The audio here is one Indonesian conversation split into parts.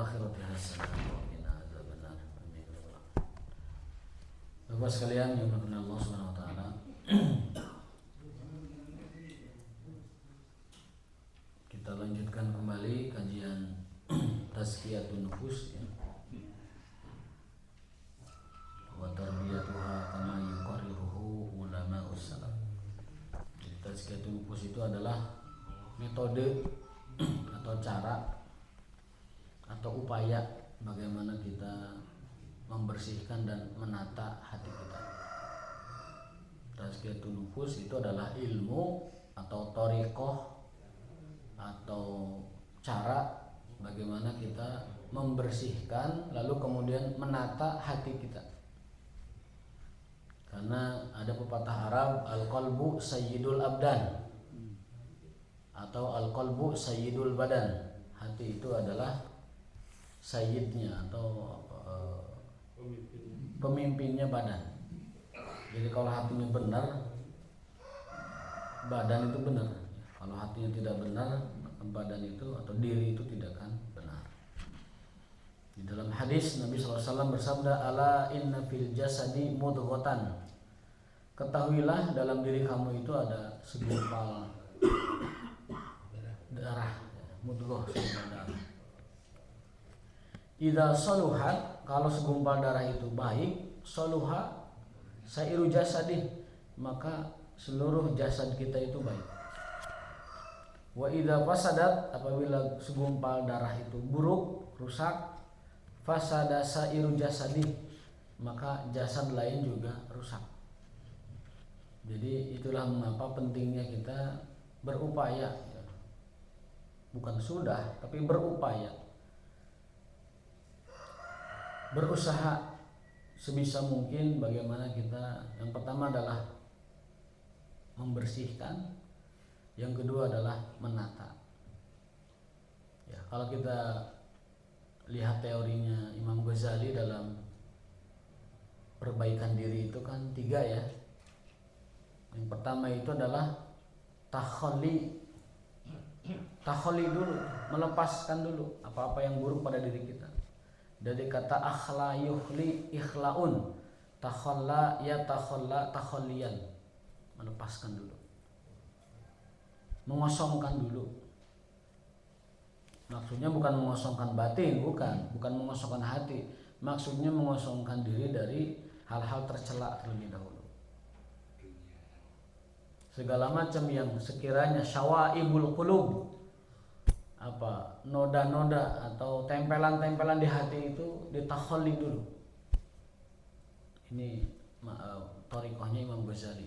akhirati hasanah wa qina adzabannar. Amin. Bapak sekalian yang dimuliakan Allah Subhanahu wa taala. Kita lanjutkan kembali kajian Tazkiyatun Nufus ya. Wa tarbiyatuha kama yuqarriruhu ulama'us salaf. Jadi Tazkiyatun Nufus itu adalah metode atau cara atau upaya bagaimana kita membersihkan dan menata hati kita. Tazkiyatun Nufus itu adalah ilmu atau thariqah atau cara bagaimana kita membersihkan lalu kemudian menata hati kita. Karena ada pepatah Arab, al-qalbu sayyidul abdan atau al-qalbu sayyidul badan. Hati itu adalah sayyidnya atau pemimpinnya badan. Jadi kalau hatinya benar, badan itu benar. Kalau hatinya tidak benar, badan itu atau diri itu tidak akan benar. Di dalam hadis Nabi SAW bersabda, ala inna fil jasadi mudghatan. Ketahuilah dalam diri kamu itu ada segumpal darah, mudghah, segumpal darah. Idza saluhat, kalau segumpal darah itu baik, saluha sairu jasadih, maka seluruh jasad kita itu baik. Wa idza fasadat, apabila segumpal darah itu buruk, rusak, fasada sairu jasadi, maka jasad lain juga rusak. Jadi itulah mengapa pentingnya kita berupaya, bukan sudah, tapi berupaya, berusaha sebisa mungkin bagaimana kita, yang pertama adalah membersihkan, yang kedua adalah menata. Ya, kalau kita lihat teorinya Imam Ghazali dalam perbaikan diri itu kan 3 ya. Yang pertama itu adalah takhalli. Takhalli dulu, melepaskan dulu apa-apa yang buruk pada diri kita. Dari kata akhla yukhli ikhlaun, takhalla ya takhalla takhalliyan, melepaskan dulu, mengosongkan dulu. Maksudnya bukan mengosongkan batin, bukan mengosongkan hati. Maksudnya mengosongkan diri dari hal-hal tercela terlebih dahulu. Segala macam yang sekiranya syawaibul qulub, apa noda-noda atau tempelan-tempelan di hati itu ditakhalli dulu. Ini thariqahnya Imam Ghazali.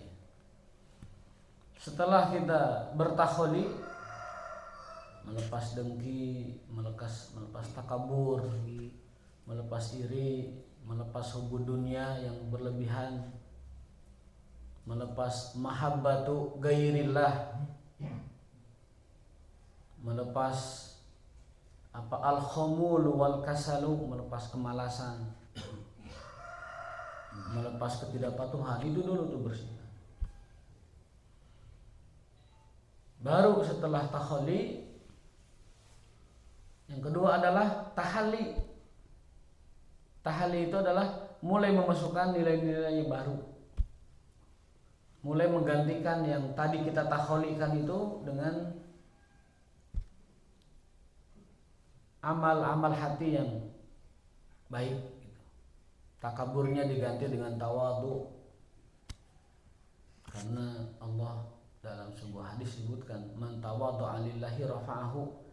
Setelah kita bertakhalli, melepas dengki, melepas takabur, melepas iri, melepas hubbu dunia yang berlebihan, melepas mahabbatu ghairillah, melepas apa al-khumul wal kasalu, melepas kemalasan, melepas ketidakpatuhan, itu dulu tuh bersih. Baru setelah takhalli, yang kedua adalah tahalli. Tahalli itu adalah mulai memasukkan nilai-nilai yang baru, mulai menggantikan yang tadi kita takhallikan itu dengan amal-amal hati yang baik. Takaburnya diganti dengan tawadhu, karena Allah dalam sebuah hadis sebutkan, man tawadhu'a lillahi rafa'ahu.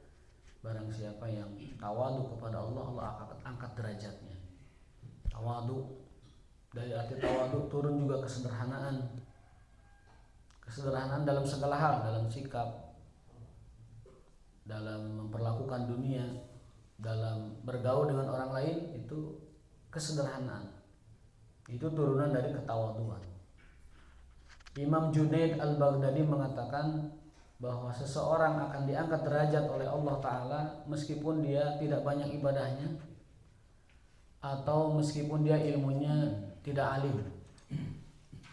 Barang siapa yang tawadhu kepada Allah, Allah akan angkat derajatnya. Tawadhu, dari arti tawadhu turun juga kesederhanaan. Kesederhanaan dalam segala hal, dalam sikap, dalam memperlakukan dunia, dalam bergaul dengan orang lain, itu kesederhanaan. Itu turunan dari ketawaduan. Imam Junaid al-Baghdadi mengatakan bahwa seseorang akan diangkat derajat oleh Allah Ta'ala meskipun dia tidak banyak ibadahnya, atau meskipun dia ilmunya tidak alim.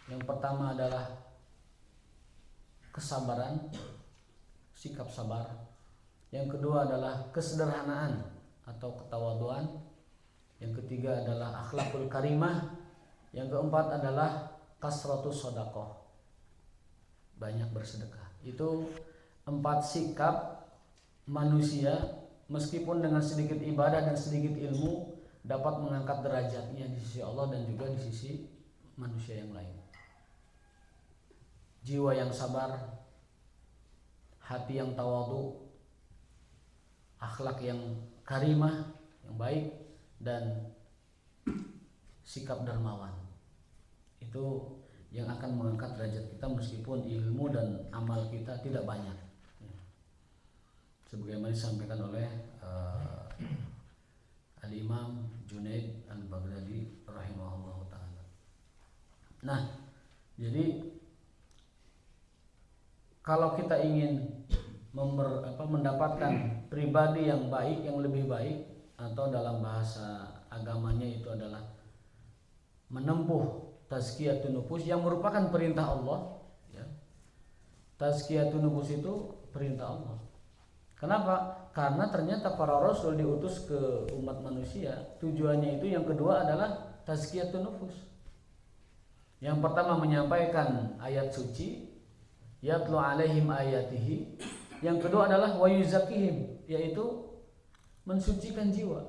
Yang pertama adalah kesabaran, sikap sabar. Yang kedua adalah kesederhanaan, atau ketawaduan. Yang ketiga adalah akhlakul karimah. Yang keempat adalah kasratus sedekah, banyak bersedekah. Itu 4 sikap manusia meskipun dengan sedikit ibadah dan sedikit ilmu dapat mengangkat derajatnya di sisi Allah dan juga di sisi manusia yang lain. Jiwa yang sabar, hati yang tawadhu, akhlak yang karimah, yang baik, dan sikap dermawan. Itu yang akan mengangkat derajat kita meskipun ilmu dan amal kita tidak banyak. Sebagaimana disampaikan oleh Al-Imam Junaid Al-Baghdadi rahimahullah ta'ala. Nah, jadi kalau kita ingin mendapatkan pribadi yang baik, yang lebih baik, atau dalam bahasa agamanya itu adalah menempuh tazkiyatun nufus yang merupakan perintah Allah, ya. Tazkiyatun nufus itu perintah Allah. Kenapa? Karena ternyata para rasul diutus ke umat manusia, tujuannya itu yang kedua adalah tazkiyatun nufus. Yang pertama menyampaikan ayat suci, yatlu alaihim ayatihi. Yang kedua adalah wa yuzakihim, yaitu mensucikan jiwa.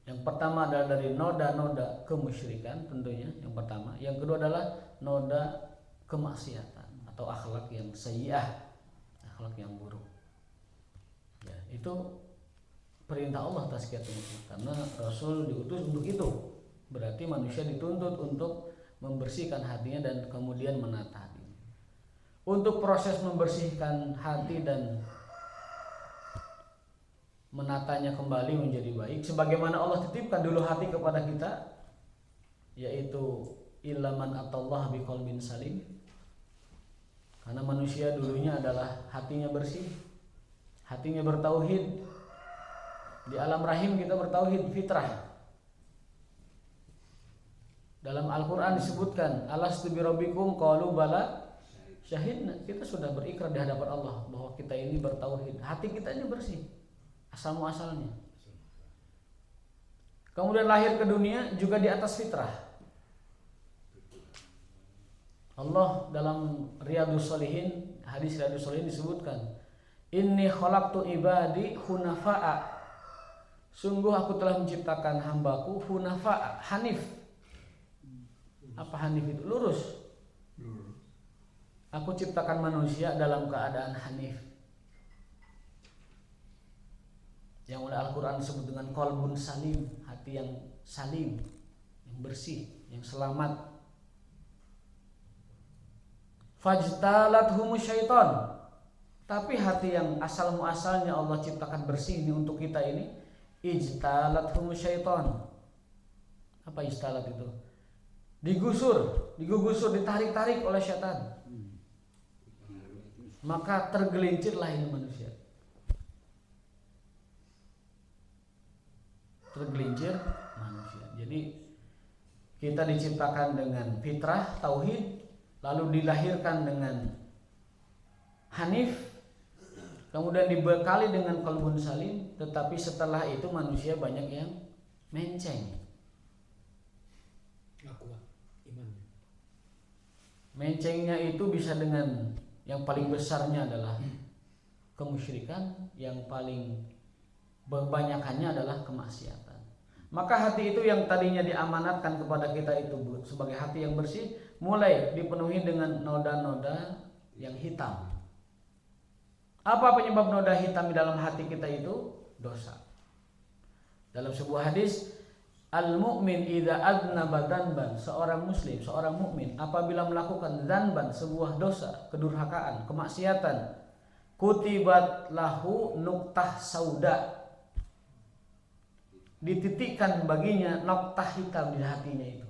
Yang pertama adalah dari noda-noda kemusyrikan tentunya, yang pertama. Yang kedua adalah noda kemaksiatan atau akhlak yang sayyi'ah, akhlak yang buruk. Ya, itu perintah Allah tazkiyatun nufus, karena Rasul diutus untuk itu. Berarti manusia dituntut untuk membersihkan hatinya dan kemudian menata hatinya. Untuk proses membersihkan hati dan menatanya kembali menjadi baik, sebagaimana Allah titipkan dulu hati kepada kita, yaitu ilaman atallah biqalbin salim. Karena manusia dulunya adalah hatinya bersih, hatinya bertauhid. Di alam rahim kita bertauhid fitrah. Dalam Al-Quran disebutkan alastu birabbikum qalu bala syahidna. Kita sudah berikrar di hadapan Allah bahwa kita ini bertauhid, hati kita ini bersih asal muasalnya. Kemudian lahir ke dunia juga di atas fitrah. Allah dalam Riyadhus Shalihin, hadis Riyadhus Shalihin disebutkan, inni khalaqtu ibadi hunafa'a. Sungguh aku telah menciptakan hambaku hunafa'a, hanif. Apa hanif itu? Lurus. Aku ciptakan manusia dalam keadaan hanif, yang oleh Al-Quran disebut dengan qalbun salim, hati yang salim, yang bersih, yang selamat. Fajtalathumu syaitan. Tapi hati yang asal muasalnya Allah ciptakan bersih ini untuk kita ini, ijtalathumu syaitan. Apa ijtalat itu? Digusur, ditarik-tarik oleh syaitan. Maka tergelincirlah ini manusia. Tergelincir manusia. Jadi kita diciptakan dengan fitrah tauhid, lalu dilahirkan dengan hanif, kemudian dibekali dengan qalbun salim. Tetapi setelah itu manusia banyak yang menceng. Mencengnya itu bisa dengan yang paling besarnya adalah kemusyrikan, yang paling kebanyakannya adalah kemaksiatan. Maka hati itu yang tadinya diamanatkan kepada kita itu sebagai hati yang bersih, mulai dipenuhi dengan noda-noda yang hitam. Apa penyebab noda hitam di dalam hati kita itu? Dosa. Dalam sebuah hadis, al-mu'min idza adnaba dzanban, seorang muslim, seorang mukmin apabila melakukan dzanban, sebuah dosa, kedurhakaan, kemaksiatan, kutibat lahu nuqtah sauda, dititikkan baginya noktah hitam di hatinya itu.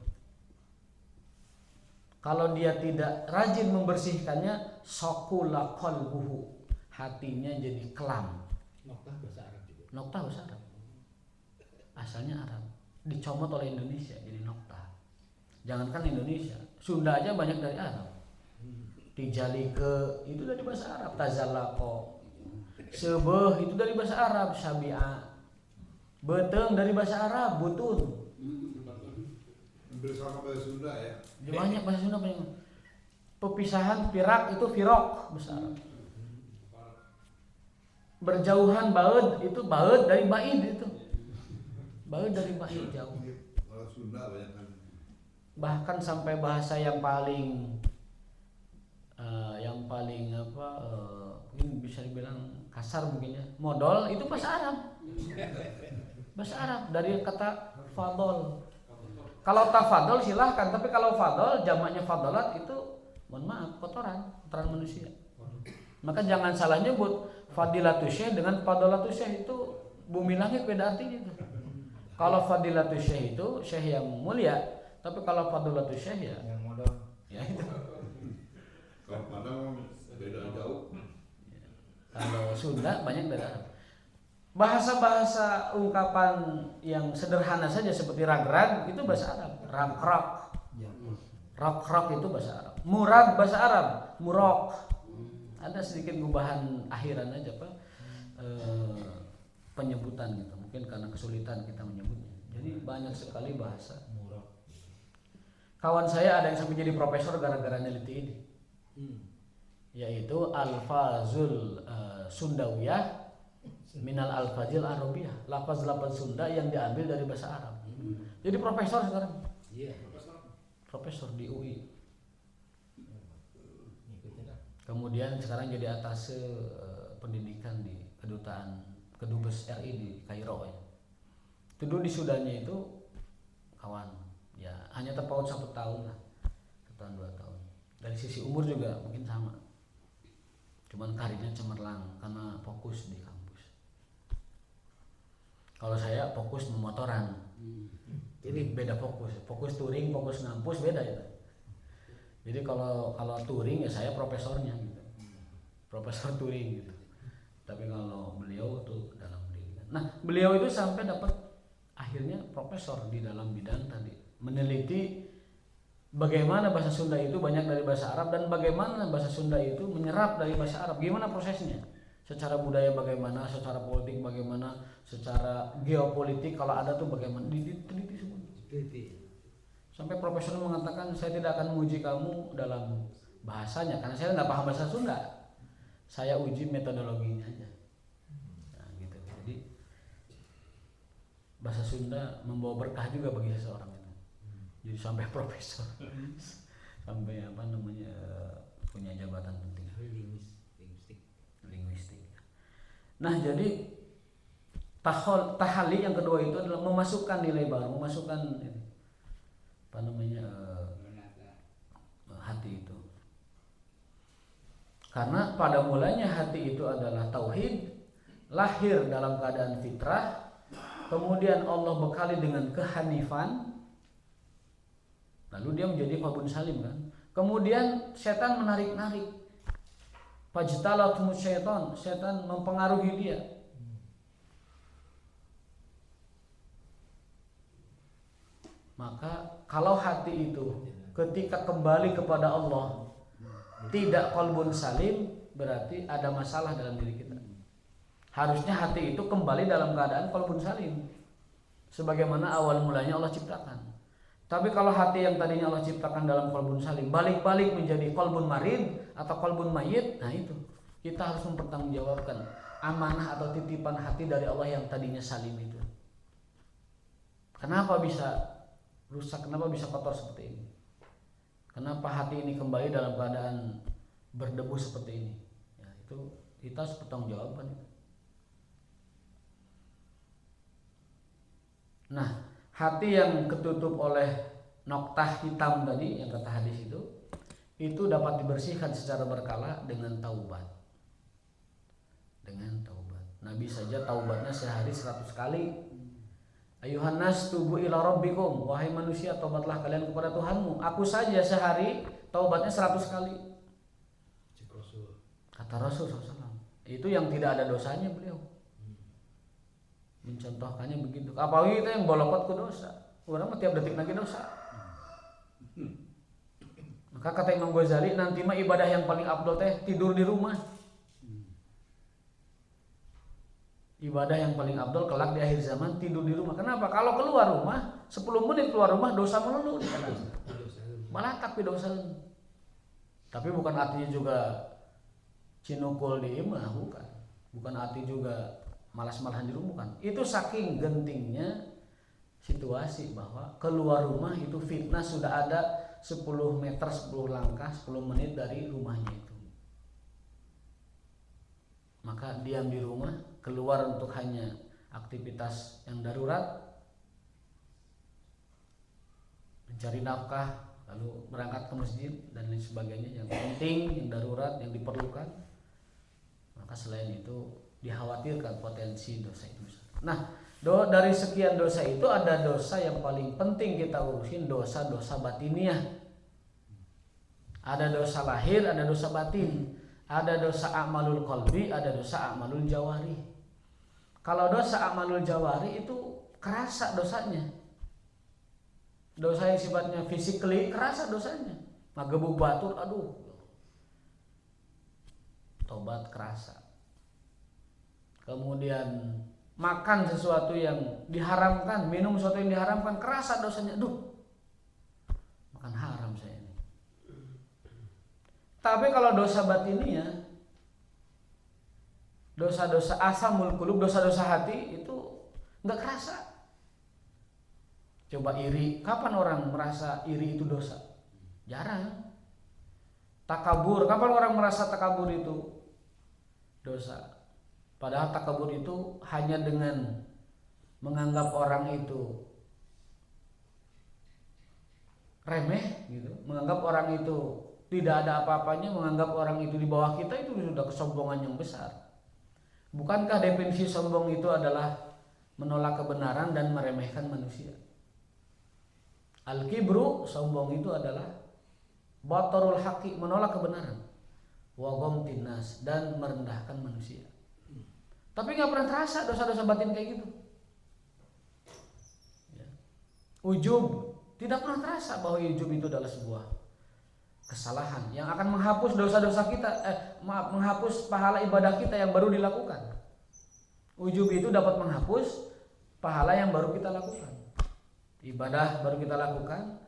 Kalau dia tidak rajin membersihkannya, saqula qalbuhu, hatinya jadi kelam. Noktah bahasa Arab juga. Noktah bahasa Arab. Asalnya Arab, dicomot oleh Indonesia jadi noktah. Jangankan Indonesia, Sunda aja banyak dari Arab. Tijalike itu dari bahasa Arab, tazallaqo. Sebeh itu dari bahasa Arab, sabi'a. Beteng dari bahasa Arab, butun. Bersama bahasa Sunda ya. Banyak bahasa Sunda banyak. Pepisahan pirak itu firok bahasa Arab. Berjauhan baud itu baud dari baid itu. Baud dari baid jauh. Kalau Sunda banyak kan. Bahkan sampai bahasa yang paling mungkin bisa dibilang kasar mungkin ya, modal itu bahasa Arab. Bahasa Arab dari kata fadol. Kalau tafadol silahkan, tapi kalau fadol jamaknya fadolat itu mohon maaf kotoran manusia. Maka jangan salah nyebut fadilatus syekh dengan fadolatus syekh, itu bumi langit beda artinya itu. Kalau fadilatus syekh itu syekh yang mulia, tapi kalau fadolatus syekh ya yang modal. ya itu. Kalau Padang beda jauh. Kalau Sunda banyak beda. Bahasa-bahasa ungkapan yang sederhana saja seperti rag-rag itu bahasa Arab. Rag-rag. Rag-rag itu bahasa Arab. Murad bahasa Arab. Murok. Ada sedikit gubahan akhiran aja Pak. Penyebutan gitu. Mungkin karena kesulitan kita menyebutnya. Jadi banyak sekali bahasa. Kawan saya ada yang sampai jadi profesor gara-gara neliti ini. Yaitu alfazul Sundawiyah minal alfazil Arabiyah, lafaz-lafaz Sunda yang diambil dari bahasa Arab. Jadi profesor sekarang. Iya, Profesor di UI. Kemudian sekarang jadi atase pendidikan di kedutaan Kedubes RI di Kairo ya. Itu dulu di Sudannya itu kawan. Ya, hanya terpaut 1 tahun lah. 1 tahun 2 tahun. Dari sisi umur juga mungkin sama. Cuman karirnya cemerlang karena fokus di kampus. Kalau saya fokus memotoran. Ini beda fokus. Fokus touring, fokus ngampus beda ya. Jadi kalau touring ya saya profesornya gitu. Profesor touring gitu. Tapi kalau beliau tuh dalam pendidikan. Nah, beliau itu sampai dapat akhirnya profesor di dalam bidang tadi, meneliti bagaimana bahasa Sunda itu banyak dari bahasa Arab dan bagaimana bahasa Sunda itu menyerap dari bahasa Arab. Gimana prosesnya? Secara budaya bagaimana, secara politik bagaimana, secara geopolitik kalau ada tuh bagaimana, diteliti semua. Sampai profesor mengatakan saya tidak akan menguji kamu dalam bahasanya karena saya nggak paham bahasa Sunda. Saya uji metodologinya aja. Nah, gitu. Jadi bahasa Sunda membawa berkah juga bagi seseorang itu. Jadi sampai profesor, sampai punya jabatan penting. Linguistik. Nah, jadi tahali yang kedua itu adalah memasukkan nilai baru, memasukkan hati itu. Karena pada mulanya hati itu adalah tauhid, lahir dalam keadaan fitrah, kemudian Allah bekali dengan kehanifan, lalu dia menjadi qalbun salim kan. Kemudian setan menarik-narik. Fajtalathum syaitan, setan mempengaruhi dia. Maka kalau hati itu ketika kembali kepada Allah tidak qalbun salim, berarti ada masalah dalam diri kita. Harusnya hati itu kembali dalam keadaan qalbun salim, sebagaimana awal mulanya Allah ciptakan. Tapi kalau hati yang tadinya Allah ciptakan dalam qalbun salim balik-balik menjadi qalbun marid atau qalbun mayit, nah itu kita harus mempertanggungjawabkan amanah atau titipan hati dari Allah yang tadinya salim itu. Kenapa bisa rusak? Kenapa bisa kotor seperti ini? Kenapa hati ini kembali dalam keadaan berdebu seperti ini? Ya, itu kita harus bertanggungjawabkan. Nah, hati yang ketutup oleh noktah hitam tadi yang kata hadis itu dapat dibersihkan secara berkala dengan taubat. Dengan taubat. Nabi saja taubatnya sehari 100 kali. Ayuhan nas tubu ila rabbikum, wahai manusia taubatlah kalian kepada Tuhanmu. Aku saja sehari taubatnya 100 kali. Kata Rasul SAW. Itu yang tidak ada dosanya beliau. Mencontohkannya begitu. Apalagi kita yang bolokot ke dosa. Orang mah tiap detik lagi dosa. Maka kata Imam Ghazali, nanti mah ibadah yang paling afdol teh tidur di rumah. Ibadah yang paling abdol kelak di akhir zaman tidur di rumah. Kenapa? Kalau keluar rumah 10 menit keluar rumah dosa melulu malah tapi dosa. Tapi bukan artinya juga cinukul di imah, bukan arti juga malas-malasan di rumah, bukan. Itu saking gentingnya situasi bahwa keluar rumah itu fitnah sudah ada 10 meter 10 langkah 10 menit dari rumahnya itu. Maka diam di rumah, keluar untuk hanya aktivitas yang darurat, mencari nafkah, lalu berangkat ke masjid dan lain sebagainya yang penting, yang darurat, yang diperlukan. Maka selain itu dikhawatirkan potensi dosa itu. Nah, dari sekian dosa itu ada dosa yang paling penting kita urusin, dosa-dosa batiniah. Ada dosa lahir, ada dosa batin. Ada dosa a'malul qalbi, ada dosa a'malul jawari. Kalau dosa a'malul jawari itu kerasa dosanya. Dosa yang sifatnya physically kerasa dosanya. Magebuk batur, aduh. Tobat kerasa. Kemudian makan sesuatu yang diharamkan, minum sesuatu yang diharamkan, kerasa dosanya. Aduh, makan haram saya ini. Tapi kalau dosa batinnya, dosa-dosa asamul qulub, dosa-dosa hati itu nggak kerasa. Coba iri, kapan orang merasa iri itu dosa? Jarang. Takabur, kapan orang merasa takabur itu dosa? Padahal takabur itu hanya dengan menganggap orang itu remeh gitu, menganggap orang itu tidak ada apa-apanya, menganggap orang itu di bawah kita, itu sudah kesombongan yang besar. Bukankah definisi sombong itu adalah menolak kebenaran dan meremehkan manusia? Al-kibru, sombong itu adalah batarul haqi, menolak kebenaran, wa ghamtin nas, dan merendahkan manusia. Tapi nggak pernah terasa dosa-dosa batin kayak gitu. Ya. Ujub, tidak pernah terasa bahwa ujub itu adalah sebuah kesalahan yang akan menghapus dosa-dosa kita, menghapus pahala ibadah kita yang baru dilakukan. Ujub itu dapat menghapus pahala yang baru kita lakukan. Ibadah baru kita lakukan,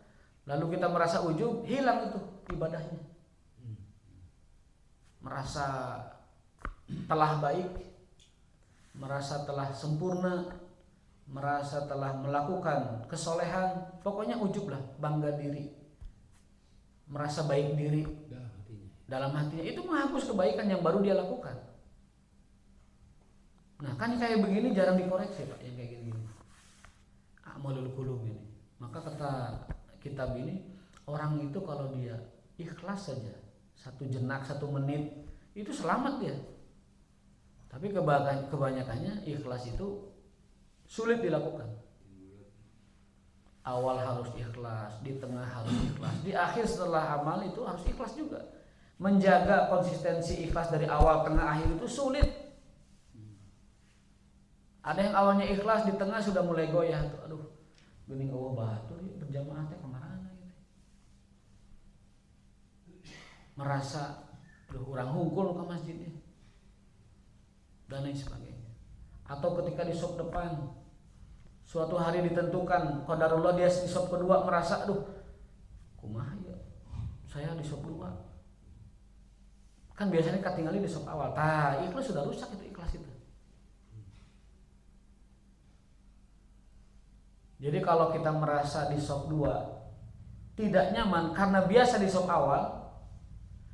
lalu kita merasa ujub, hilang itu ibadahnya. Merasa telah baik, merasa telah sempurna, merasa telah melakukan kesolehan, pokoknya ujub lah, bangga diri, merasa baik diri dalam hatinya, itu menghapus kebaikan yang baru dia lakukan. Nah kan kayak begini jarang dikoreksi Pak, yang kayak gini a'malul qulub ini. Maka kata kitab ini, orang itu kalau dia ikhlas saja 1 jenak 1 menit itu selamat dia. Tapi kebanyakannya ikhlas itu sulit dilakukan. Awal harus ikhlas, di tengah harus ikhlas, di akhir setelah amal itu harus ikhlas juga. Menjaga konsistensi ikhlas dari awal, tengah, akhir itu sulit. Ada yang awalnya ikhlas, di tengah sudah mulai goyah tuh, aduh, gening eueuh batur berjamaah teh kemana gitu. Merasa aduh urang hungkul ke masjidnya dan lain sebagainya. Atau ketika di sop depan, suatu hari ditentukan qadarullah dia di sop kedua merasa aduh kumaha ya saya di sop 2. Kan biasanya ketinggalan di sop awal. Ikhlas sudah rusak itu ikhlas itu. Jadi kalau kita merasa di sop 2 tidak nyaman karena biasa di sop awal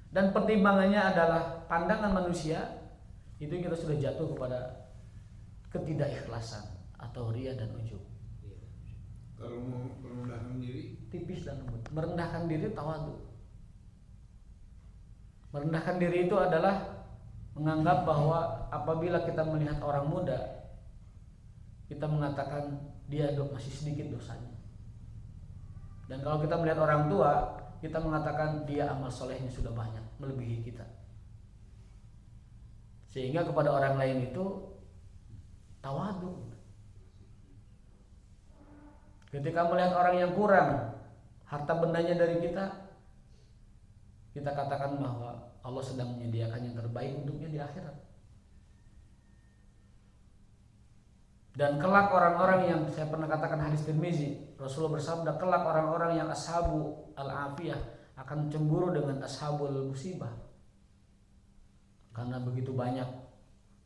dan pertimbangannya adalah pandangan manusia, itu kita sudah jatuh kepada ketidakikhlasan atau ria dan ujub. Kalau mau merendahkan diri, Tipis dan lembut. Merendahkan diri tawadhu. Merendahkan diri itu adalah menganggap bahwa apabila kita melihat orang muda, kita mengatakan dia masih sedikit dosanya. Dan kalau kita melihat orang tua, kita mengatakan dia amal solehnya sudah banyak, melebihi kita. Sehingga kepada orang lain itu tawadhu. Ketika melihat orang yang kurang harta bendanya dari kita, kita katakan bahwa Allah sedang menyediakan yang terbaik untuknya di akhirat. Dan kelak orang-orang yang, saya pernah katakan hadis Tirmizi, Rasulullah bersabda, kelak orang-orang yang ashabu al-afiyah akan cemburu dengan ashabul musibah, karena begitu banyak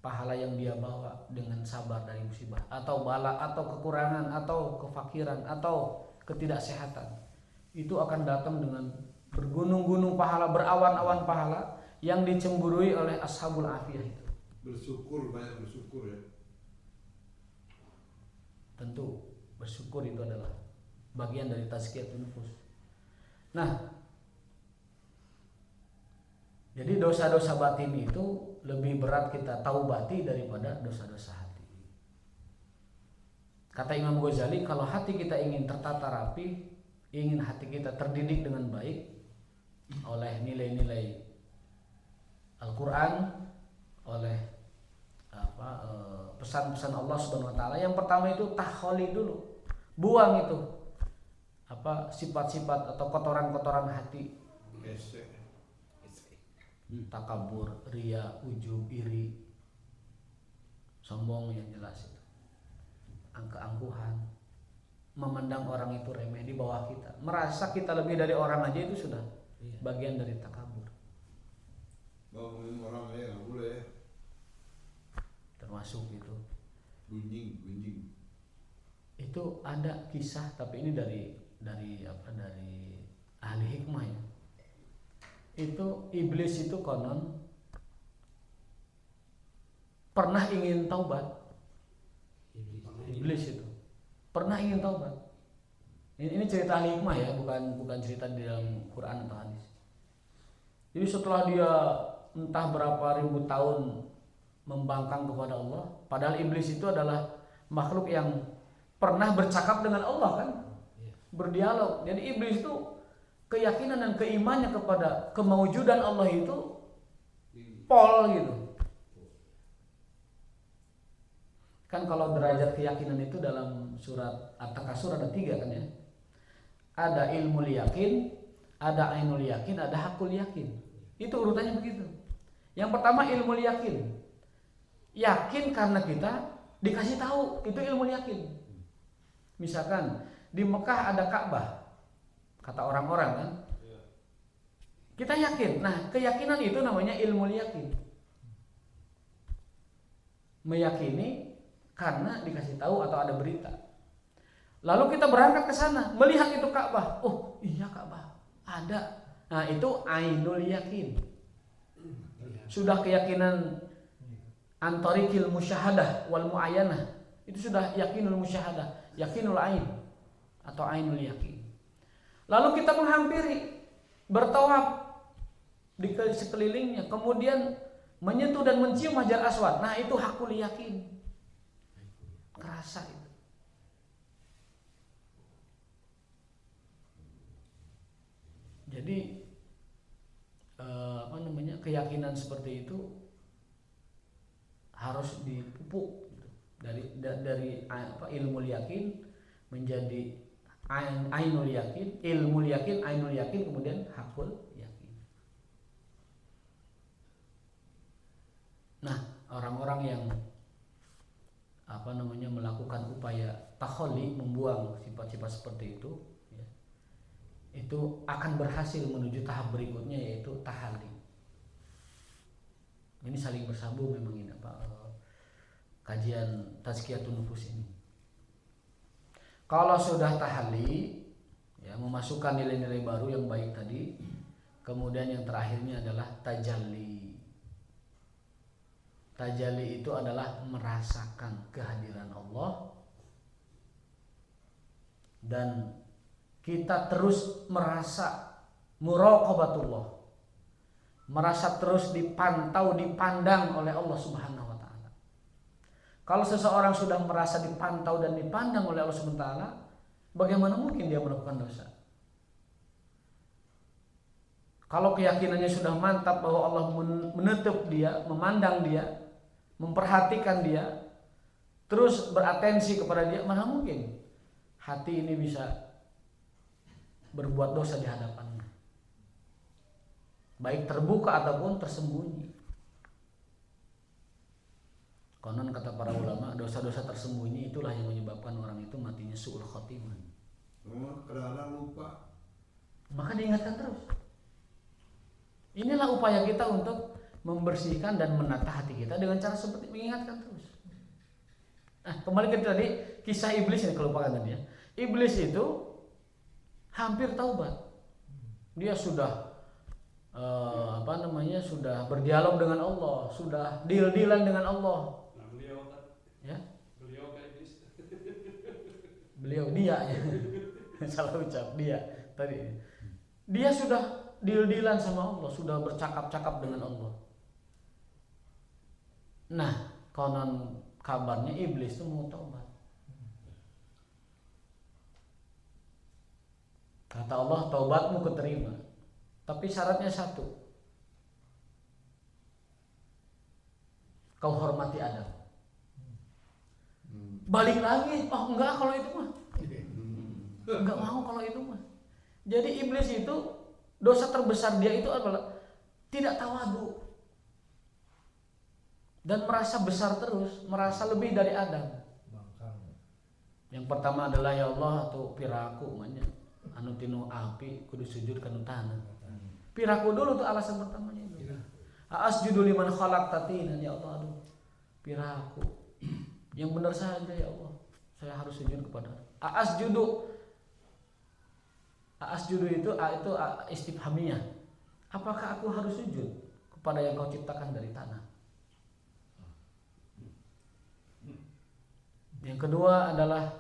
pahala yang dia bawa dengan sabar dari musibah atau bala atau kekurangan atau kefakiran atau ketidaksehatan. Itu akan datang dengan bergunung-gunung pahala, berawan-awan pahala yang dicemburui oleh ashabul afiyah itu. Bersyukur, banyak bersyukur ya. Tentu bersyukur itu adalah bagian dari tazkiyatun nufus. Nah, jadi dosa-dosa batin itu lebih berat kita taubati daripada dosa-dosa hati. Kata Imam Ghazali, kalau hati kita ingin tertata rapi, ingin hati kita terdidik dengan baik oleh nilai-nilai Al-Quran, oleh pesan-pesan Allah Subhanahu wa taala, yang pertama itu takholi dulu. Buang itu sifat-sifat atau kotoran-kotoran hati. Takabur, ria, ujub, iri, sombong yang jelas itu. Keangkuhan, memandang orang itu remeh di bawah kita, merasa kita lebih dari orang aja, itu sudah bagian dari takabur. Bangunin orang aja nggak boleh. Termasuk itu. Gunjing. Itu ada kisah, tapi ini dari ahli hikmah ya. Itu iblis itu konon pernah ingin taubat. Iblis itu pernah ingin taubat. Ini cerita ahli hikmah ya, bukan cerita di dalam Quran atau hadis. Jadi setelah dia entah berapa ribu tahun membangkang kepada Allah, padahal iblis itu adalah makhluk yang pernah bercakap dengan Allah kan, berdialog. Jadi iblis itu keyakinan dan keimanannya kepada kemaujudan Allah itu pol gitu. Kan kalau derajat keyakinan itu dalam surat At-Takasur ada 3 kan ya. Ada ilmu yakin, ada ainul yakin, ada hakul yakin. Itu urutannya begitu. Yang pertama ilmu yakin. Yakin karena kita dikasih tahu, itu ilmu yakin. Misalkan di Mekah ada Ka'bah, kata orang-orang kan, kita yakin. Nah, keyakinan itu namanya ilmu yakin. Meyakini karena dikasih tahu atau ada berita. Lalu kita berangkat ke sana, melihat itu Ka'bah. Oh, iya Ka'bah, ada. Nah, itu ainul yakin. Sudah keyakinan antarikil musyahadah wal muayyanah. Itu sudah yakinul musyahadah, yakinul ain atau ainul yakin. Lalu kita menghampiri, bertawaf di sekelilingnya, kemudian menyentuh dan mencium Hajar Aswad. Nah, itu hakul yakin. Kerasa itu. Jadi keyakinan seperti itu harus dipupuk gitu. Dari ilmu yakin menjadi ainul yakin, ilmu yakin, ainul yakin, kemudian hakul yakin. Nah, orang-orang yang melakukan upaya takholi, membuang sifat-sifat seperti itu ya, itu akan berhasil menuju tahap berikutnya, yaitu tahalli. Ini saling bersambung memang ini kajian tazkiyatun nufus ini. Kalau sudah tahalli ya, memasukkan nilai-nilai baru yang baik tadi, kemudian yang terakhirnya adalah tajalli. Tajalli itu adalah merasakan kehadiran Allah, dan kita terus merasa muraqabatullah, merasa terus dipantau, dipandang oleh Allah Subhanahu wa taala. Kalau seseorang sudah merasa dipantau dan dipandang oleh Allah Subhanahu wa taala, bagaimana mungkin dia melakukan dosa? Kalau keyakinannya sudah mantap bahwa Allah menetap dia, memandang dia, memperhatikan dia, terus beratensi kepada dia, mana mungkin hati ini bisa berbuat dosa di hadapannya, baik terbuka ataupun tersembunyi. Konon kata para ulama, dosa-dosa tersembunyi itulah yang menyebabkan orang itu matinya su'ul khotimah. Kadang-kadang lupa. Maka diingatkan terus. Inilah upaya kita untuk membersihkan dan menata hati kita dengan cara seperti mengingatkan terus. Nah, kembali ke tadi kisah iblis yang kelupaan tadi ya. Iblis itu hampir taubat. Dia sudah sudah berdialog dengan Allah, sudah deal-dealan dengan Allah. Nah, beliau kan, Ya, beliau kan iblis. beliau dia ya. Salah ucap dia tadi. Dia sudah deal-dealan sama Allah, sudah bercakap-cakap dengan Allah. Nah, konon kabarnya iblis itu mau taubat. Kata Allah, taubatmu keterima. Tapi syaratnya satu. Kau hormati Adam. Balik lagi, oh enggak kalau itu mah. Enggak mau kalau itu mah. Jadi iblis itu dosa terbesar dia itu adalah tidak tawadu. Dan merasa besar terus, merasa lebih dari Adam. Yang pertama adalah ya Allah atau piraku namanya. Anu tinu api kudu sujud kanu tanah. Piraku dulu tuh alasan pertamanya itu. Asjudu liman khalaqta tinan, ya Allah, aduh. Piraku. Yang benar saja ya Allah. Saya harus sujud kepada. Asjudu itu istifhamiyah. Apakah aku harus sujud kepada yang kau ciptakan dari tanah? Yang kedua adalah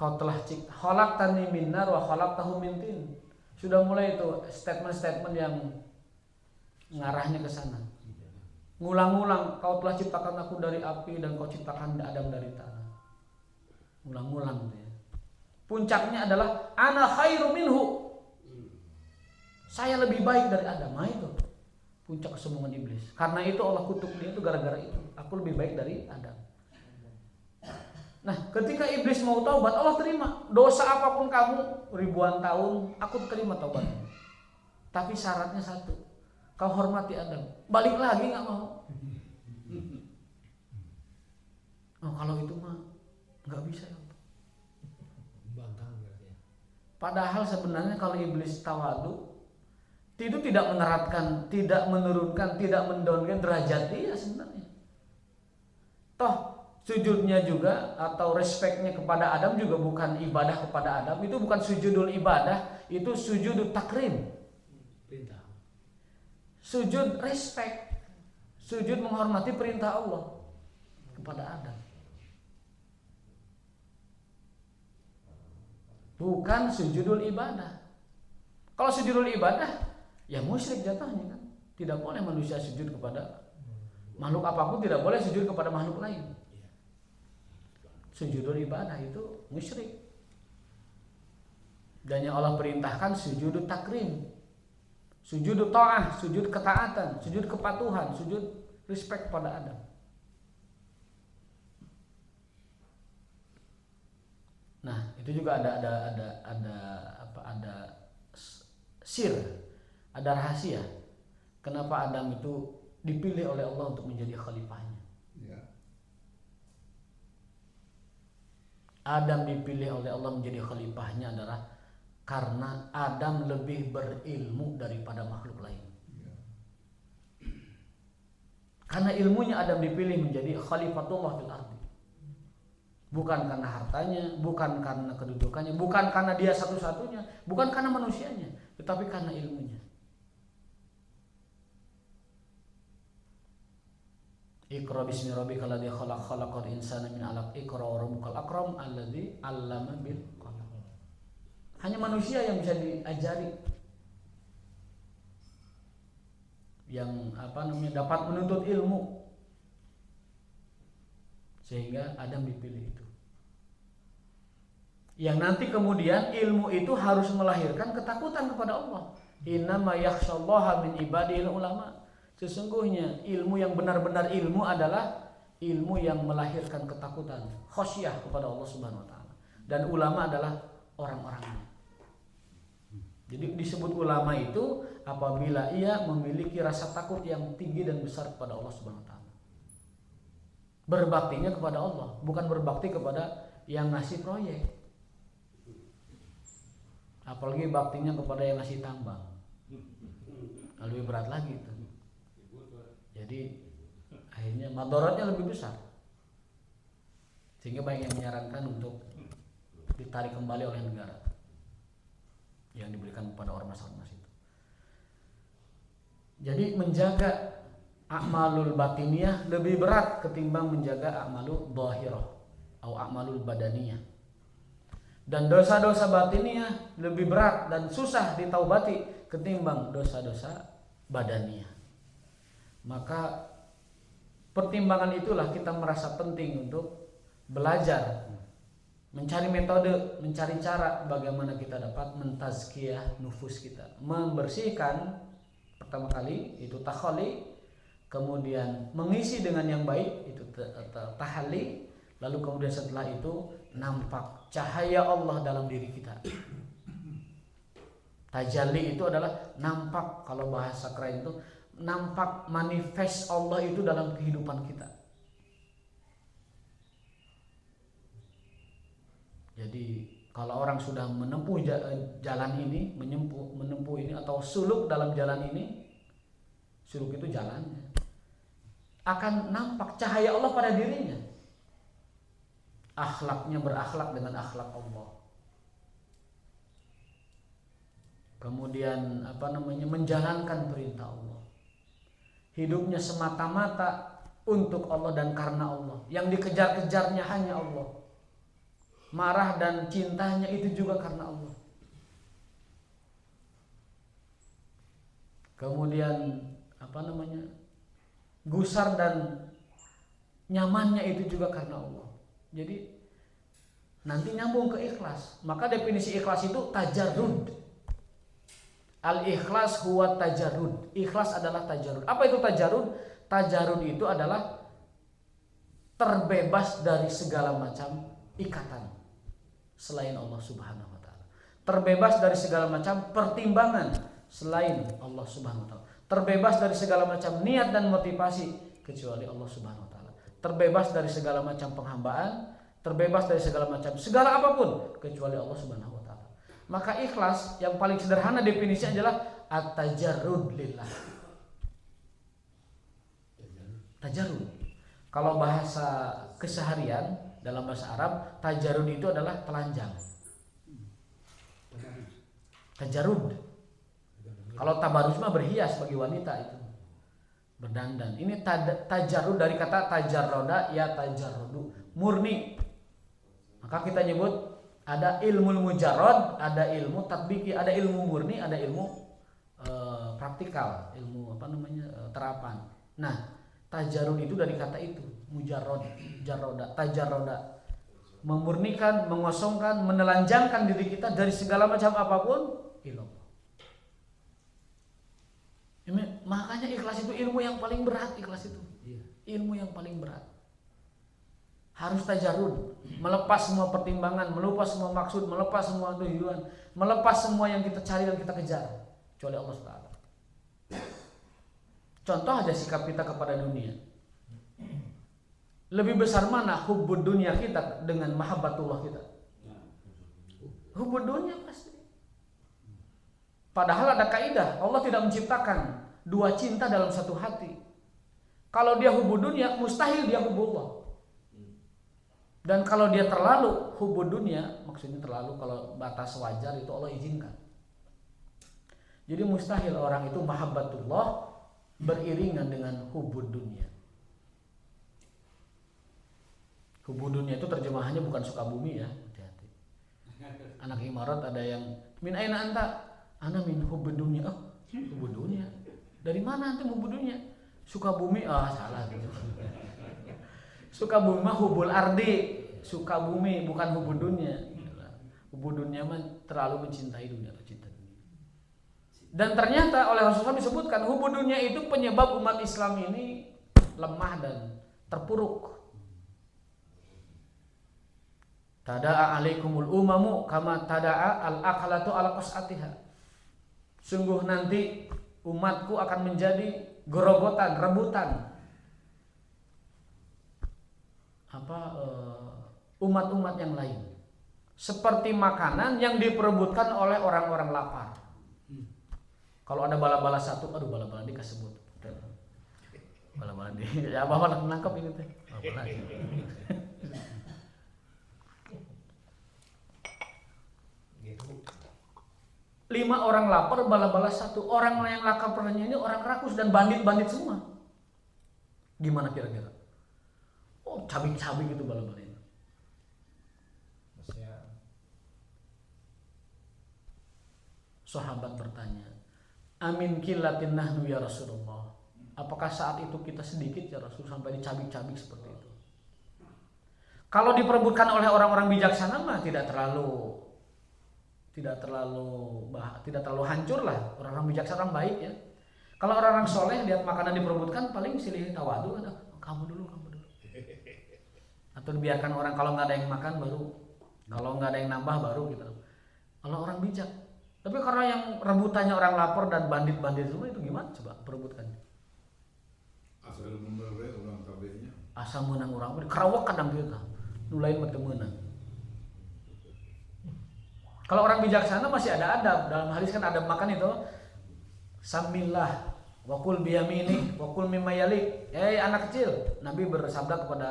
kau telah khalaqtani min nar wa khalaqtahu min tin. Sudah mulai itu statement-statement yang ngarahnya ke sana. Ngulang-ngulang, kau telah ciptakan aku dari api dan kau ciptakan Adam dari tanah. Ngulang-ngulang ya. Puncaknya adalah ana khairu minhu. Saya lebih baik dari Adam. Nah itu puncak kesombongan iblis. Karena itu Allah kutuk dia itu gara-gara itu. Aku lebih baik dari Adam. Nah, ketika iblis mau taubat, Allah terima. Dosa apapun kamu ribuan tahun, aku terima taubatmu. Tapi syaratnya satu, kau hormati Adam. Balik lagi nggak mau. Oh, kalau itu mah nggak bisa ya. Padahal sebenarnya kalau iblis tawadu, itu tidak meneratkan, tidak menurunkan, tidak mendownkan derajat dia sebenarnya. Toh sujudnya juga atau respectnya kepada Adam juga bukan ibadah kepada Adam, itu bukan sujudul ibadah, itu sujudul takrim. Perintah. Sujud respect, sujud menghormati perintah Allah kepada Adam. Bukan sujudul ibadah. Kalau sujudul ibadah, ya musyrik jatuhnya kan. Tidak boleh manusia sujud kepada makhluk apapun, tidak boleh sujud kepada makhluk lain. Sujudul ibadah itu musyrik. Dan yang Allah perintahkan sujud takrim, sujud ta'ah, sujud ketaatan, sujud kepatuhan, sujud respect pada Adam. Nah, itu juga ada sir, ada rahasia. Kenapa Adam itu dipilih oleh Allah untuk menjadi khalifahnya? Adam dipilih oleh Allah menjadi khalifahnya adalah karena Adam lebih berilmu daripada makhluk lain. Karena ilmunya Adam dipilih menjadi khalifatullah fil ardi. Bukan karena hartanya, bukan karena kedudukannya, bukan karena dia satu-satunya, bukan karena manusianya, tetapi karena ilmunya. Iqra bismi rabbikal ladzi khalaq, khalaqal insana min 'alaq. Iqra wa rabbukal akram alladzi 'allama bil qalam. Hanya manusia yang bisa diajari, yang dapat menuntut ilmu, sehingga Adam dipilih itu. Yang nanti kemudian ilmu itu harus melahirkan ketakutan kepada Allah. Innama yakhsyallaha min ibadil ulama. Sesungguhnya ilmu yang benar-benar ilmu adalah ilmu yang melahirkan ketakutan, khosyah kepada Allah Subhanahu wa taala. Dan ulama adalah orang-orangnya. Jadi disebut ulama itu apabila ia memiliki rasa takut yang tinggi dan besar kepada Allah Subhanahu wa taala. Berbaktinya kepada Allah, bukan berbakti kepada yang ngasih proyek. Apalagi baktinya kepada yang ngasih tambang. Lebih berat lagi itu. Jadi akhirnya madaratnya lebih besar. Sehingga banyak yang menyarankan untuk ditarik kembali oleh negara yang diberikan kepada ormas-ormas itu. Jadi menjaga a'malul batiniyah lebih berat ketimbang menjaga a'malul dhahirah atau a'malul badaniyah. Dan dosa-dosa batiniyah lebih berat dan susah ditaubati ketimbang dosa-dosa badaniyah. Maka pertimbangan itulah kita merasa penting untuk belajar, mencari metode, mencari cara bagaimana kita dapat mentazkiyah nufus kita, membersihkan pertama kali itu takhali, kemudian mengisi dengan yang baik itu tahalli, lalu kemudian setelah itu nampak cahaya Allah dalam diri kita. Tajalli itu adalah nampak, kalau bahasa keren itu nampak manifest Allah itu dalam kehidupan kita. Jadi kalau orang sudah menempuh jalan ini, menempuh ini atau suluk dalam jalan ini, suluk itu jalannya, akan nampak cahaya Allah pada dirinya. Akhlaknya berakhlak dengan akhlak Allah. Kemudian menjalankan perintah Allah. Hidupnya semata-mata untuk Allah dan karena Allah. Yang dikejar-kejarnya hanya Allah. Marah dan cintanya itu juga karena Allah. Kemudian gusar dan nyamannya itu juga karena Allah. Jadi nanti nyambung ke ikhlas. Maka definisi ikhlas itu tajarrud. Al-ikhlas huwa tajarrud. Ikhlas adalah tajarrud. Apa itu tajarrud? Tajarrud itu adalah terbebas dari segala macam ikatan selain Allah Subhanahu wa taala. Terbebas dari segala macam pertimbangan selain Allah Subhanahu wa taala. Terbebas dari segala macam niat dan motivasi kecuali Allah Subhanahu wa taala. Terbebas dari segala macam penghambaan, terbebas dari segala apapun kecuali Allah Subhanahu wa taala. Maka ikhlas yang paling sederhana definisinya adalah at-tajarrud lillah. Tajarrud. Kalau bahasa keseharian dalam bahasa Arab, tajarrud itu adalah telanjang. Tajarrud. Kalau tabarruj mah berhias bagi wanita itu. Berdandan. Ini tajarrud dari kata tajarroda ya tajarrudu, murni. Maka kita nyebut ada ilmu mujarrad, ada ilmu tatbiki, ada ilmu murni, ada ilmu praktikal, ilmu terapan. Nah, tajarrud itu dari kata itu, mujarrad, jarroda, tajarroda, memurnikan, mengosongkan, menelanjangkan diri kita dari segala macam apapun ilmu. Makanya ikhlas itu ilmu yang paling berat, ikhlas itu. Ilmu yang paling berat. Harus tajarrud, melepas semua pertimbangan, melepas semua maksud, melepas semua tujuan, melepas semua yang kita cari dan kita kejar kecuali Allah Subhanahu. Contoh aja sikap kita kepada dunia. Lebih besar mana hubbud dunia kita dengan mahabbatullah kita? Hubbud dunia pasti. Padahal ada kaidah, Allah tidak menciptakan dua cinta dalam satu hati. Kalau dia hubbud dunia, mustahil dia hubbullah. Dan kalau dia terlalu hubbud dunia, maksudnya terlalu, kalau batas wajar itu Allah izinkan. Jadi mustahil orang itu mahabbatullah beriringan dengan hubbud dunia. Hubbud dunia itu terjemahannya bukan suka bumi ya, hati-hati. Anak imarat ada yang min aina anta? Ana min hubbud dunia. Oh, hubbud dunia. Dari mana antum hubbud dunia? Suka bumi. Salah gitu. Suka bumi mah hubul ardi, suka bumi bukan hubbud dunia. Hubbud dunia mah terlalu mencintai dunia atau cinta dunia. Dan ternyata oleh Rasulullah disebutkan hubbud dunia itu penyebab umat Islam ini lemah dan terpuruk. Tada'a alaikumul umamu kama tada'a al-aqlatu ala qas'atiha. Sungguh nanti umatku akan menjadi gerogotan, rebutan umat-umat yang lain, seperti makanan yang diperebutkan oleh orang-orang lapar. Kalau ada bala-bala satu, aduh bala-bala dia kesebut. Bala-bala dia, ya apa nangkep ini teh. Bala-bala. 5 orang lapar, bala-bala satu. Orang yang laparnya ini orang rakus dan bandit-bandit semua. Gimana kira-kira? Oh, cabik-cabik gitu bala-bala ini. Sahabat bertanya, amin kilatin nahnu ya Rasulullah. Apakah saat itu kita sedikit ya Rasul sampai dicabik-cabik seperti itu? Kalau diperebutkan oleh orang-orang bijaksana mah tidak terlalu hancur lah. Orang-orang bijaksana orang baik ya. Kalau orang-orang soleh lihat makanan diperebutkan paling silih tawadu, kamu dulu. Atau dibiarkan orang kalau nggak ada yang makan baru, kalau nggak ada yang nambah baru gitu. Kalau orang bijak. Tapi karena yang rebutannya orang lapar dan bandit-bandit semua itu gimana coba perebutkannya? Asal mundur orang kabehnya. Asal menang orang kerawak kadang kita. Nulain mah menang. Kalau orang bijaksana masih ada adab. Dalam hadis kan adab makan itu samillah wakul biyamini wakul mimma yalik. Anak kecil, Nabi bersabda kepada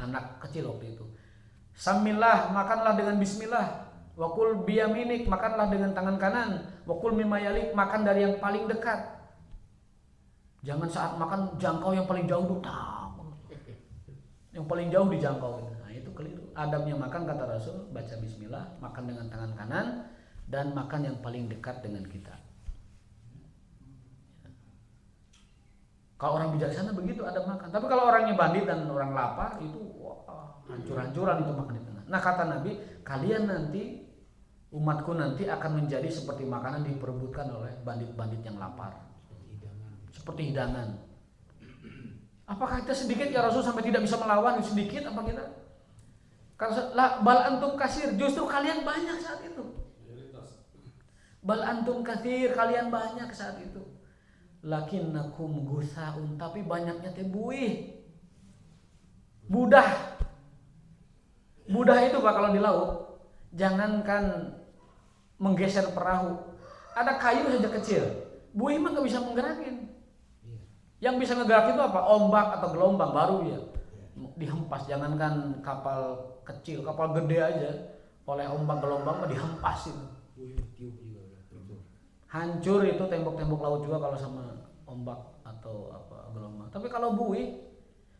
anak kecil waktu itu. Samillah, makanlah dengan bismillah. Wakul biyaminik, makanlah dengan tangan kanan. Wakul mimma yalik, makan dari yang paling dekat. Jangan saat makan jangkau yang paling jauh dulu. Yang paling jauh dijangkau. Nah, itu keliru. Adabnya makan kata Rasul, baca bismillah, makan dengan tangan kanan dan makan yang paling dekat dengan kita. Kalau orang bijaksana begitu adab makan. Tapi kalau orangnya bandit dan orang lapar itu hancur-hancuran itu makan di tengah. Nah, kata Nabi, kalian nanti umatku nanti akan menjadi seperti makanan diperebutkan oleh bandit-bandit yang lapar. Seperti hidangan. Apakah kita sedikit ya Rasul sampai tidak bisa melawan? Sedikit apa kita? Karena bal antum kasir, justru kalian banyak saat itu. Bal antum kasir, kalian banyak saat itu. Lakinnakum gusaun, tapi banyaknya teh buih. Budah itu Pak kalau di laut, jangankan menggeser perahu, ada kayu saja kecil, buih mah nggak bisa menggerakin. Yang bisa ngegerakin itu apa? Ombak atau gelombang baru ya dihempas. Jangankan kapal kecil, kapal gede aja oleh ombak gelombang mah dihempas itu. Hancur itu tembok-tembok laut juga kalau sama ombak atau apa gelombang. Tapi kalau buih,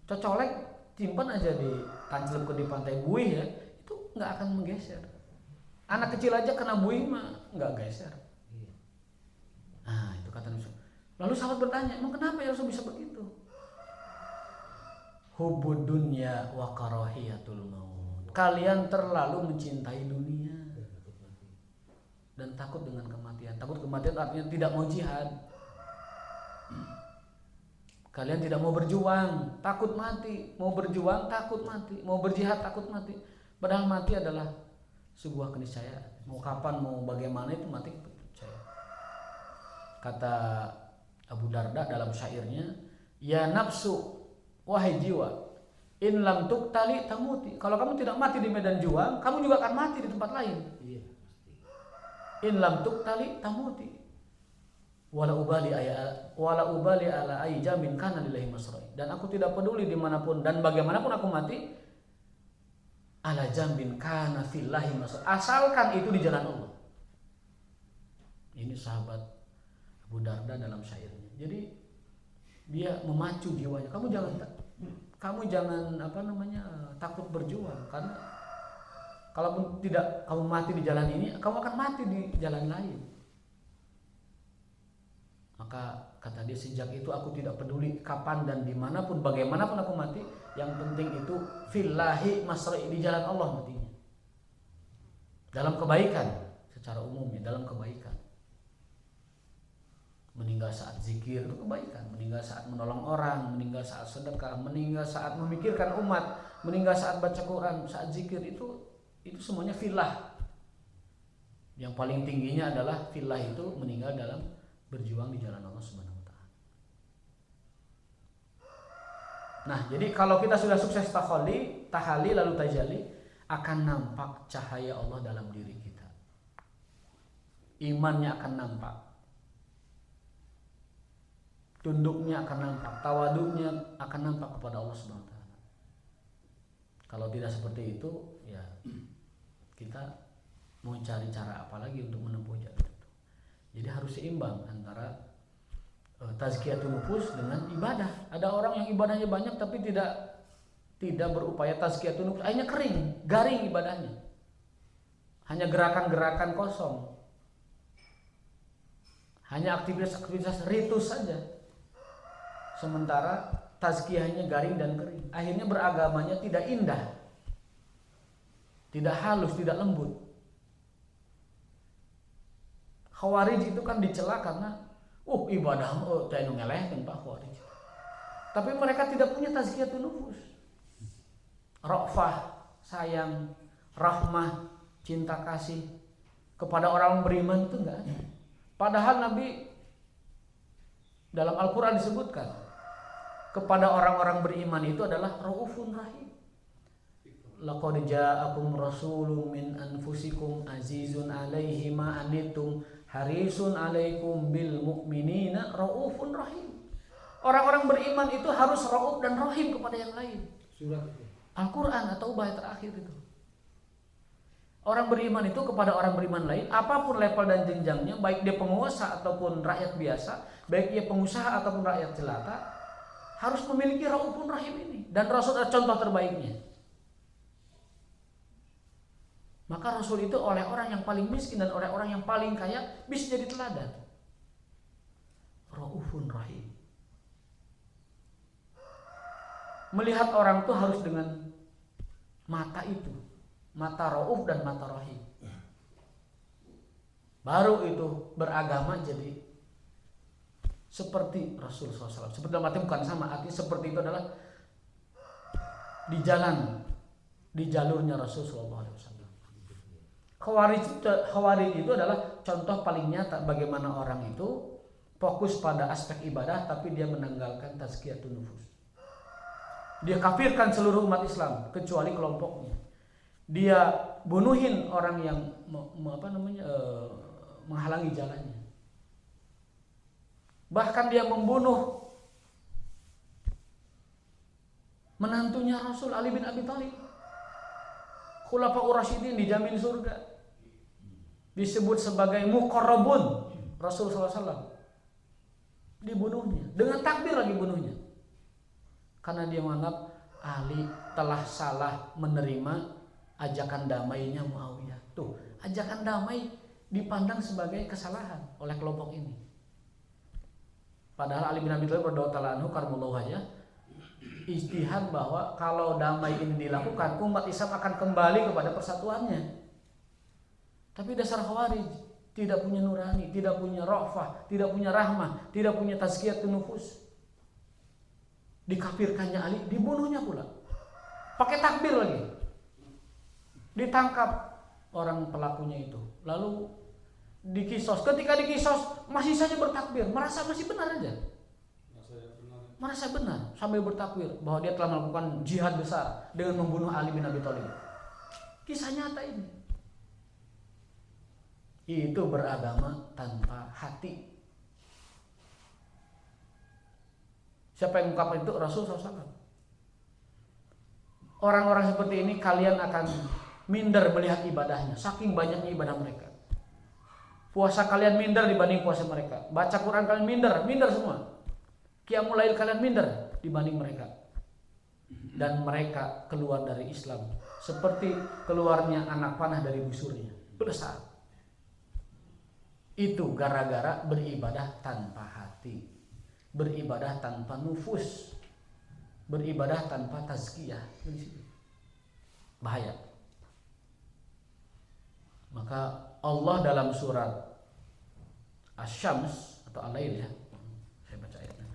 cocolek simpan aja di tancap di pantai buih ya, itu nggak akan menggeser. Anak kecil aja kena buih mah nggak geser. Nah itu kata Nabi. Lalu sahabat bertanya, emang kenapa ya Rasul bisa begitu? Hubbud dunya wa karahiyatul maut. Kalian terlalu mencintai dunia dan takut dengan kematian. Takut kematian artinya tidak mau jihad. Kalian tidak mau berjuang, takut mati. Mau berjuang, takut mati. Mau berjihad, takut mati. Padahal mati adalah sebuah keniscayaan. Mau kapan, mau bagaimana itu mati percaya. Kata Abu Darda dalam syairnya, ya nafsu, wahai jiwa, in lam tuqtali tamuti. Kalau kamu tidak mati di medan juang, kamu juga akan mati di tempat lain. In lam tuqtali tamuti. Wala ubali ala ayjamin kana lillahi masrai. Dan aku tidak peduli dimanapun dan bagaimanapun aku mati, ala jambin kana fillahi masrai. Asalkan itu di jalan Allah. Ini sahabat Abu Darda dalam syairnya. Jadi dia memacu jiwanya. Kamu jangan takut berjuang, karena kalaupun tidak kamu mati di jalan ini, kamu akan mati di jalan lain. Maka kata dia, sejak itu aku tidak peduli kapan dan dimanapun, bagaimanapun aku mati, yang penting itu fillahi masrai, di jalan Allah matinya. Dalam kebaikan secara umumnya, dalam kebaikan. Meninggal saat zikir itu kebaikan, meninggal saat menolong orang, meninggal saat sedekah, meninggal saat memikirkan umat, meninggal saat baca Quran, saat zikir itu semuanya filah. Yang paling tingginya adalah fillah itu meninggal dalam berjuang di jalan Allah Subhanahu wa taala. Nah, jadi kalau kita sudah sukses tahalli lalu tajalli, akan nampak cahaya Allah dalam diri kita. Imannya akan nampak. Tunduknya akan nampak, tawaduknya akan nampak kepada Allah Subhanahu wa taala. Kalau tidak seperti itu, ya kita mau cari cara apa lagi untuk menempuh jalan itu. Jadi harus seimbang antara tazkiyatun nufus dengan ibadah. Ada orang yang ibadahnya banyak tapi tidak berupaya tazkiyatun nufus, akhirnya kering, garing ibadahnya. Hanya gerakan-gerakan kosong. Hanya aktivitas-aktivitas ritus saja. Sementara tazkiyahnya garing dan kering. Akhirnya beragamanya tidak indah. Tidak halus, tidak lembut. Khawarij itu kan dicela karena ibadah teh nu ngelehkeun Pak Khawarij. Tapi mereka tidak punya tazkiyatun nufus. Ra'fah, sayang, rahmah, cinta kasih kepada orang beriman itu enggak ada. Padahal Nabi dalam Al-Qur'an disebutkan kepada orang-orang beriman itu adalah Raufun Rahim. Laqad ja'akum rasulun min anfusikum azizun 'alaihi ma anittum harisun 'alaikum bil mu'minina raufun rahim. Orang-orang beriman itu harus rauf dan rahim kepada yang lain. Surat itu. Al-Qur'an atau ayat terakhir itu. Orang beriman itu kepada orang beriman lain, apapun level dan jenjangnya, baik dia penguasa ataupun rakyat biasa, baik dia pengusaha ataupun rakyat jelata, harus memiliki raufun rahim ini. Dan Rasul adalah contoh terbaiknya. Maka Rasul itu oleh orang yang paling miskin dan oleh orang yang paling kaya bisa jadi teladan. Raufun rahim. Melihat orang itu harus dengan mata itu, mata rauf dan mata rahim. Baru itu beragama jadi seperti Rasul SAW. Seperti dalam arti bukan sama, artinya seperti itu adalah di jalan, di jalurnya Rasul SAW. Khawarij itu adalah contoh paling nyata bagaimana orang itu fokus pada aspek ibadah tapi dia menanggalkan tazkiyatun nufus. Dia kafirkan seluruh umat Islam kecuali kelompoknya. Dia bunuhin orang yang menghalangi jalannya. Bahkan dia membunuh menantunya Rasul Ali bin Abi Thalib. Khulafaur Rasyidin dijamin surga. Disebut sebagai muqarrabun Rasul SAW. Dibunuhnya, dengan takbir lagi bunuhnya. Karena dia menganggap Ali telah salah menerima ajakan damainya Muawiyah. Tuh, ajakan damai dipandang sebagai kesalahan oleh kelompok ini. Padahal Ali bin Abi Thalib radhiyallahu ta'ala anhu karramallahu wajhah ijtihad bahwa kalau damai ini dilakukan, umat Islam akan kembali kepada persatuannya. Tapi dasar Khawarij tidak punya nurani, tidak punya ra'fah, tidak punya rahmah, tidak punya tazkiyatun nufus. Dikafirkannya Ali, dibunuhnya pula. Pakai takbir lagi. Ditangkap orang pelakunya itu. Lalu dikisos. Ketika dikisos masih saja bertakbir, merasa masih benar aja. Merasa benar sambil bertakbir bahwa dia telah melakukan jihad besar dengan membunuh Ali bin Abi Thalib. Kisah nyata ini. Itu beragama tanpa hati. Siapa yang mengungkapkan itu? Rasul SAW. Orang-orang seperti ini kalian akan minder melihat ibadahnya, saking banyaknya ibadah mereka. Puasa kalian minder dibanding puasa mereka. Baca Quran kalian minder semua. Qiyamul Lail kalian minder dibanding mereka. Dan mereka keluar dari Islam seperti keluarnya anak panah dari busurnya. Besar. Itu gara-gara beribadah tanpa hati, beribadah tanpa nufus, beribadah tanpa tazkiyah. Bahaya. Maka Allah dalam surat Asy-Syams atau Al-Lail ya, saya baca ayatnya,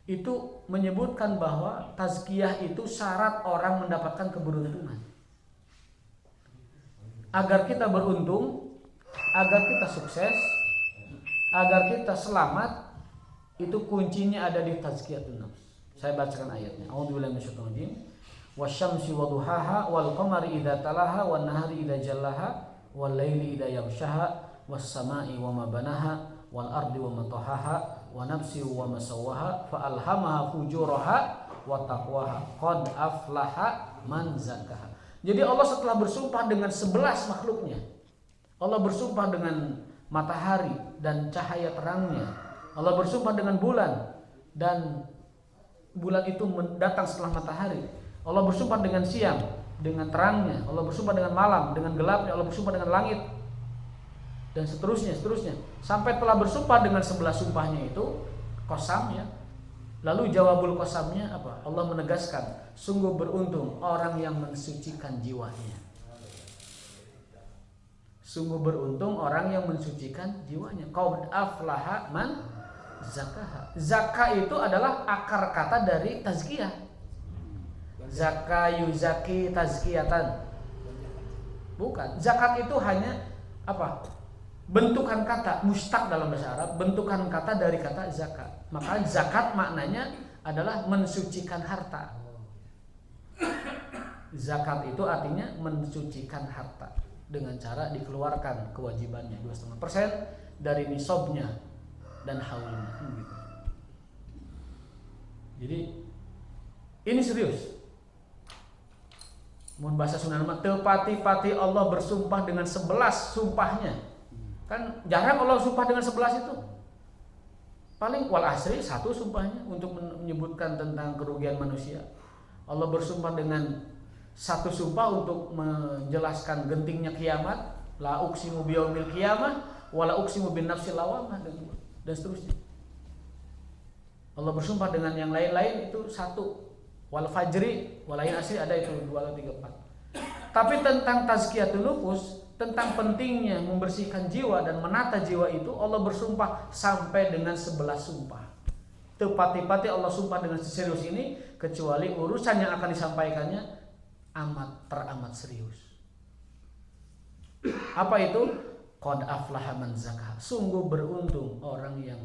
itu menyebutkan bahwa tazkiyah itu syarat orang mendapatkan keberuntungan. Agar kita beruntung, agar kita sukses, agar kita selamat, itu kuncinya ada di tazkiyatun nafs. Saya bacakan ayatnya. A'udzubillahi minasyaitonir rajim. Wasyamsi waduhaha wal qamari idza talaha wan nahari idza jallaha wal laili idza yaghshaha was samai wama banaha wal ardi wama tahaha wa nafsi wama sawwaha fa alhamaha fujuraha wa taqwaha qad aflaha man zakkaha. Jadi Allah setelah bersumpah dengan 11 makhluknya, Allah bersumpah dengan matahari dan cahaya terangnya, Allah bersumpah dengan bulan dan bulan itu datang setelah matahari, Allah bersumpah dengan siang dengan terangnya, Allah bersumpah dengan malam dengan gelapnya, Allah bersumpah dengan langit, dan seterusnya sampai telah bersumpah dengan 11 sumpahnya itu qasamnya. Lalu jawabul qasamnya apa? Allah menegaskan, sungguh beruntung orang yang mensucikan jiwanya. Sungguh beruntung orang yang mensucikan jiwanya. Qad aflaha man zakkaha. Zakka itu adalah akar kata dari tazkiyah. Zakka yuzaki tazkiyatan. Bukan. Zakat itu hanya apa? Bentukan kata, mustaq dalam bahasa Arab, bentukan kata dari kata zakat. Maka zakat maknanya adalah mensucikan harta. Zakat itu artinya mensucikan harta dengan cara dikeluarkan kewajibannya 2,5% dari nisabnya dan haulnya. Gitu. Jadi ini serius. Mun bahasa Sunda mah teu pati-pati Allah bersumpah dengan 11 sumpahnya. Kan jarang Allah sumpah dengan 11 itu. Paling wal asri satu sumpahnya untuk menyebutkan tentang kerugian manusia. Allah bersumpah dengan satu sumpah untuk menjelaskan gentingnya kiamat, la uqsimu biyaumil qiyamah wa la uqsimu bin nafsil lawamah, dan seterusnya. Allah bersumpah dengan yang lain-lain itu satu. Wal fajri, walain asri ada itu 2, 3, 4. Tapi tentang tazkiyatun nufus, tentang pentingnya membersihkan jiwa dan menata jiwa itu Allah bersumpah sampai dengan 11 sumpah. Tepati-pati Allah sumpah dengan serius ini, kecuali urusan yang akan disampaikannya teramat serius. Apa itu? Qad aflaha man zakkaha. Sungguh beruntung orang yang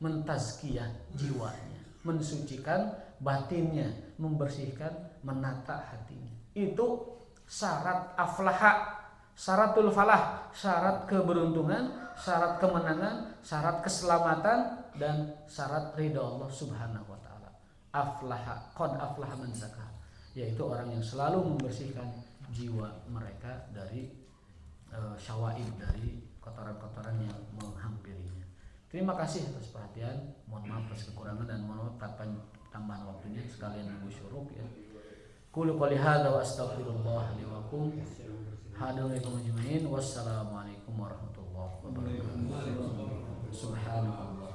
mentazkiyah jiwanya, mensucikan batinnya, membersihkan, menata hatinya. Itu syarat aflaha, syaratul falah, syarat keberuntungan, syarat kemenangan, syarat keselamatan, dan syarat ridha Allah Subhanahu wa taala. Aflaha, qad aflaha man zakkaha, yaitu orang yang selalu membersihkan jiwa mereka dari syawaib, dari kotoran-kotoran yang menghampirinya. Terima kasih atas perhatian. Mohon maaf atas kekurangan dan mohon maaf tambahan waktunya sekalian nunggu syuruk ya. Qul qouli hadza wa astaghfirullah li wa lakum. Hadalaikum ajmain. Wassalamualaikum warahmatullahi wabarakatuh. Subhanallah.